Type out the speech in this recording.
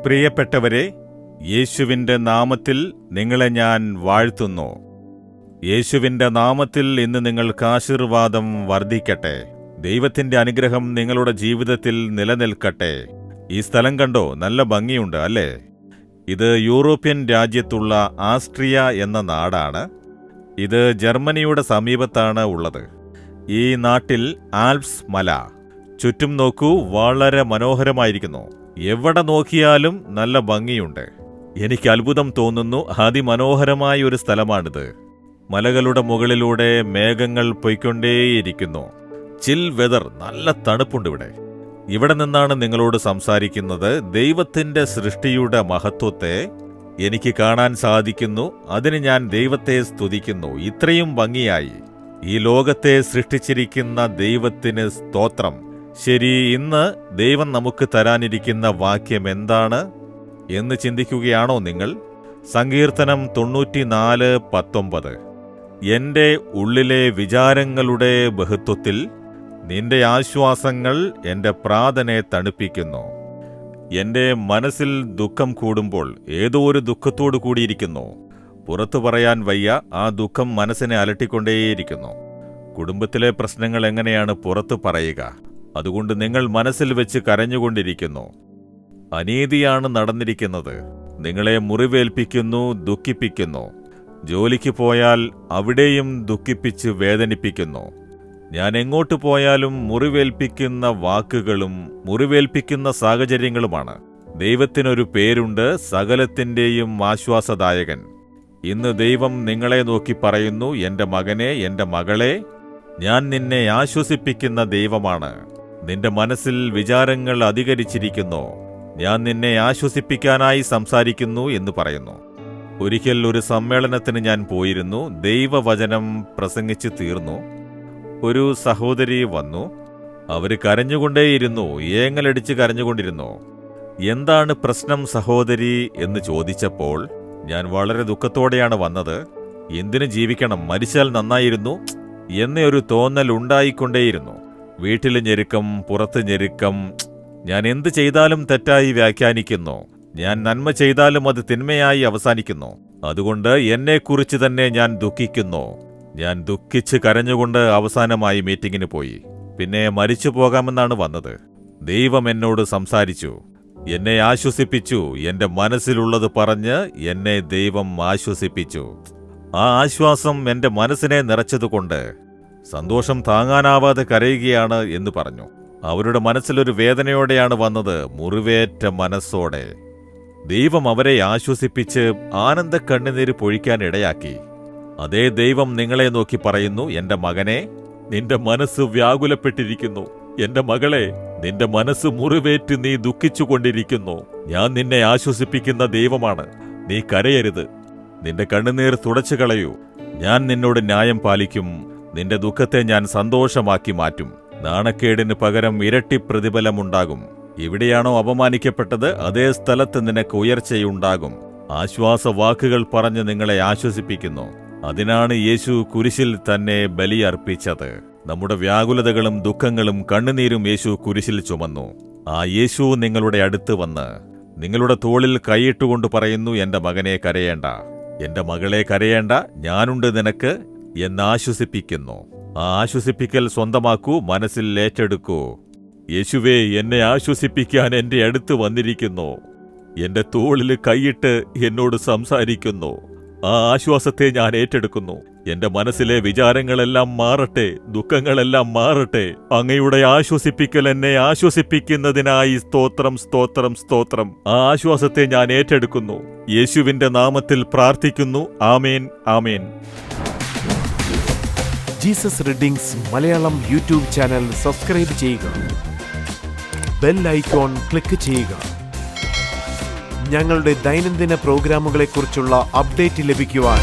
പ്രിയപ്പെട്ടവരെ, യേശുവിൻ്റെ നാമത്തിൽ നിങ്ങളെ ഞാൻ വാഴ്ത്തുന്നു. യേശുവിൻ്റെ നാമത്തിൽ ഇന്ന് നിങ്ങൾക്ക് ആശീർവാദം വർദ്ധിക്കട്ടെ. ദൈവത്തിൻ്റെ അനുഗ്രഹം നിങ്ങളുടെ ജീവിതത്തിൽ നിലനിൽക്കട്ടെ. ഈ സ്ഥലം കണ്ടോ? നല്ല ഭംഗിയുണ്ട് അല്ലേ? ഇത് യൂറോപ്യൻ രാജ്യത്തുള്ള ആസ്ട്രിയ എന്ന നാടാണ്. ഇത് ജർമ്മനിയുടെ സമീപത്താണ് ഉള്ളത്. ഈ നാട്ടിൽ ആൽപ്സ് മല. ചുറ്റും നോക്കൂ, വളരെ മനോഹരമായിരിക്കുന്നു. എവിടെ നോക്കിയാലും നല്ല ഭംഗിയുണ്ട്. എനിക്ക് അത്ഭുതം തോന്നുന്നു. അതിമനോഹരമായ ഒരു സ്ഥലമാണിത്. മലകളുടെ മുകളിലൂടെ മേഘങ്ങൾ പൊയ്ക്കൊണ്ടേയിരിക്കുന്നു. ചിൽ വെതർ, നല്ല തണുപ്പുണ്ട് ഇവിടെ. ഇവിടെ നിന്നാണ് നിങ്ങളോട് സംസാരിക്കുന്നത്. ദൈവത്തിൻ്റെ സൃഷ്ടിയുടെ മഹത്വത്തെ എനിക്ക് കാണാൻ സാധിക്കുന്നു. അതിന് ഞാൻ ദൈവത്തെ സ്തുതിക്കുന്നു. ഇത്രയും ഭംഗിയായി ഈ ലോകത്തെ സൃഷ്ടിച്ചിരിക്കുന്ന ദൈവത്തിന് സ്തോത്രം. ശരി, ഇന്ന് ദൈവം നമുക്ക് തരാനിരിക്കുന്ന വാക്യം എന്താണ് എന്ന് ചിന്തിക്കുകയാണോ നിങ്ങൾ? സങ്കീർത്തനം 94:19. എൻ്റെ ഉള്ളിലെ വിചാരങ്ങളുടെ ബഹുത്വത്തിൽ നിന്റെ ആശ്വാസങ്ങൾ എൻ്റെ പ്രാണനെ തണുപ്പിക്കുന്നു. എൻ്റെ മനസ്സിൽ ദുഃഖം കൂടുമ്പോൾ ഏതോ ഒരു ദുഃഖത്തോടു കൂടിയിരിക്കുന്നു. പുറത്തു പറയാൻ വയ്യ. ആ ദുഃഖം മനസ്സിനെ അലട്ടിക്കൊണ്ടേയിരിക്കുന്നു. കുടുംബത്തിലെ പ്രശ്നങ്ങൾ എങ്ങനെയാണ് പുറത്തു പറയുക? അതുകൊണ്ട് നിങ്ങൾ മനസ്സിൽ വെച്ച് കരഞ്ഞുകൊണ്ടിരിക്കുന്നു. അനീതിയാണ് നടന്നിരിക്കുന്നത്. നിങ്ങളെ മുറിവേൽപ്പിക്കുന്നു, ദുഃഖിപ്പിക്കുന്നു. ജോലിക്ക് പോയാൽ അവിടെയും ദുഃഖിപ്പിച്ച് വേദനിപ്പിക്കുന്നു. ഞാൻ എങ്ങോട്ട് പോയാലും മുറിവേൽപ്പിക്കുന്ന വാക്കുകളും മുറിവേൽപ്പിക്കുന്ന സാഹചര്യങ്ങളുമാണ്. ദൈവത്തിനൊരു പേരുണ്ട്, സകലത്തിൻ്റെയും ആശ്വാസദായകൻ. ഇന്ന് ദൈവം നിങ്ങളെ നോക്കി പറയുന്നു, എൻ്റെ മകനെ, എൻ്റെ മകളെ, ഞാൻ നിന്നെ ആശ്വസിപ്പിക്കുന്ന ദൈവമാണ്. നിന്റെ മനസ്സിൽ വിചാരങ്ങൾ അധികരിച്ചിരിക്കുന്നു. ഞാൻ നിന്നെ ആശ്വസിപ്പിക്കാനായി സംസാരിക്കുന്നു എന്ന് പറയുന്നു. ഒരിക്കൽ ഒരു സമ്മേളനത്തിന് ഞാൻ പോയിരുന്നു. ദൈവവചനം പ്രസംഗിച്ച് തീർന്നു. ഒരു സഹോദരി വന്നു. അവർ കരഞ്ഞുകൊണ്ടേയിരുന്നു, ഏങ്ങലടിച്ച് കരഞ്ഞുകൊണ്ടിരുന്നു. എന്താണ് പ്രശ്നം സഹോദരി എന്ന് ചോദിച്ചപ്പോൾ ഞാൻ വളരെ ദുഃഖത്തോടെയാണ് വന്നത്. എന്തിനു ജീവിക്കണം, മരിച്ചാൽ നന്നായിരുന്നു എന്നൊരു തോന്നൽ ഉണ്ടായിക്കൊണ്ടേയിരുന്നു. വീട്ടിൽ ഞെരുക്കം, പുറത്ത് ഞെരുക്കം. ഞാൻ എന്ത് ചെയ്താലും തെറ്റായി വ്യാഖ്യാനിക്കുന്നു. ഞാൻ നന്മ ചെയ്താലും അത് തിന്മയായി അവസാനിക്കുന്നു. അതുകൊണ്ട് എന്നെക്കുറിച്ച് തന്നെ ഞാൻ ദുഃഖിക്കുന്നു. ഞാൻ ദുഃഖിച്ച് കരഞ്ഞുകൊണ്ട് അവസാനമായി മീറ്റിങ്ങിന് പോയി. പിന്നെ മരിച്ചു പോകാമെന്നാണ് വന്നത്. ദൈവം എന്നോട് സംസാരിച്ചു, എന്നെ ആശ്വസിപ്പിച്ചു. എൻ്റെ മനസ്സിലുള്ളത് പറഞ്ഞ് എന്നെ ദൈവം ആശ്വസിപ്പിച്ചു. ആ ആശ്വാസം എൻ്റെ മനസ്സിനെ നിറച്ചതുകൊണ്ട് സന്തോഷം താങ്ങാനാവാതെ കരയുകയാണ് എന്ന് പറഞ്ഞു. അവരുടെ മനസ്സിലൊരു വേദനയോടെയാണ് വന്നത്, മുറിവേറ്റ മനസ്സോടെ. ദൈവം അവരെ ആശ്വസിപ്പിച്ച് ആനന്ദ കണ്ണുനീര് പൊഴിക്കാൻ ഇടയാക്കി. അതേ ദൈവം നിങ്ങളെ നോക്കി പറയുന്നു, എൻ്റെ മകനെ, നിന്റെ മനസ്സ് വ്യാകുലപ്പെട്ടിരിക്കുന്നു. എൻ്റെ മകളെ, നിന്റെ മനസ്സ് മുറിവേറ്റ് നീ ദുഃഖിച്ചുകൊണ്ടിരിക്കുന്നു. ഞാൻ നിന്നെ ആശ്വസിപ്പിക്കുന്ന ദൈവമാണ്. നീ കരയരുത്. നിന്റെ കണ്ണുനീർ തുടച്ചു കളയൂ. ഞാൻ നിന്നോട് ന്യായം പാലിക്കും. നിന്റെ ദുഃഖത്തെ ഞാൻ സന്തോഷമാക്കി മാറ്റും. നാണക്കേടിന് പകരം ഇരട്ടി പ്രതിഫലമുണ്ടാകും. എവിടെയാണോ അപമാനിക്കപ്പെട്ടത് അതേ സ്ഥലത്ത് നിനക്ക് ഉയർച്ചയുണ്ടാകും. ആശ്വാസവാക്കുകൾ പറഞ്ഞ് നിങ്ങളെ ആശ്വസിപ്പിക്കുന്നു. അതിനാണ് യേശു കുരിശിൽ തന്നെ ബലിയർപ്പിച്ചത്. നമ്മുടെ വ്യാകുലതകളും ദുഃഖങ്ങളും കണ്ണുനീരും യേശു കുരിശിൽ ചുമന്നു. ആ യേശു നിങ്ങളുടെ അടുത്ത് വന്ന് നിങ്ങളുടെ തോളിൽ കൈയിട്ടുകൊണ്ട് പറയുന്നു, എൻ്റെ മകനെ കരയേണ്ട, എൻ്റെ മകളെ കരയേണ്ട, ഞാനുണ്ട് നിനക്ക് എന്നാശ്വസിപ്പിക്കുന്നു. ആ ആശ്വസിപ്പിക്കൽ സ്വന്തമാക്കൂ, മനസ്സിൽ ഏറ്റെടുക്കൂ. യേശുവേ, എന്നെ ആശ്വസിപ്പിക്കാൻ എൻ്റെ അടുത്ത് വന്നിരിക്കുന്നു. എൻ്റെ തോളിൽ കൈയിട്ട് എന്നോട് സംസാരിക്കുന്നു. ആ ആശ്വാസത്തെ ഞാൻ ഏറ്റെടുക്കുന്നു. എൻ്റെ മനസ്സിലെ വിചാരങ്ങളെല്ലാം മാറട്ടെ, ദുഃഖങ്ങളെല്ലാം മാറട്ടെ. അങ്ങയുടെ ആശ്വസിപ്പിക്കൽ എന്നെ ആശ്വസിപ്പിക്കുന്നതിനായി സ്തോത്രം, സ്തോത്രം, സ്തോത്രം. ആ ആശ്വാസത്തെ ഞാൻ ഏറ്റെടുക്കുന്നു. യേശുവിൻ്റെ നാമത്തിൽ പ്രാർത്ഥിക്കുന്നു. ആമേൻ, ആമേൻ. Jesus readings Malayalam YouTube channel subscribe ചെയ്യുക. ബെൽ ഐക്കോൺ ക്ലിക്ക് ചെയ്യുക. ഞങ്ങളുടെ ദൈനംദിന പ്രോഗ്രാമുകളെക്കുറിച്ചുള്ള അപ്ഡേറ്റ് ലഭിക്കുവാൻ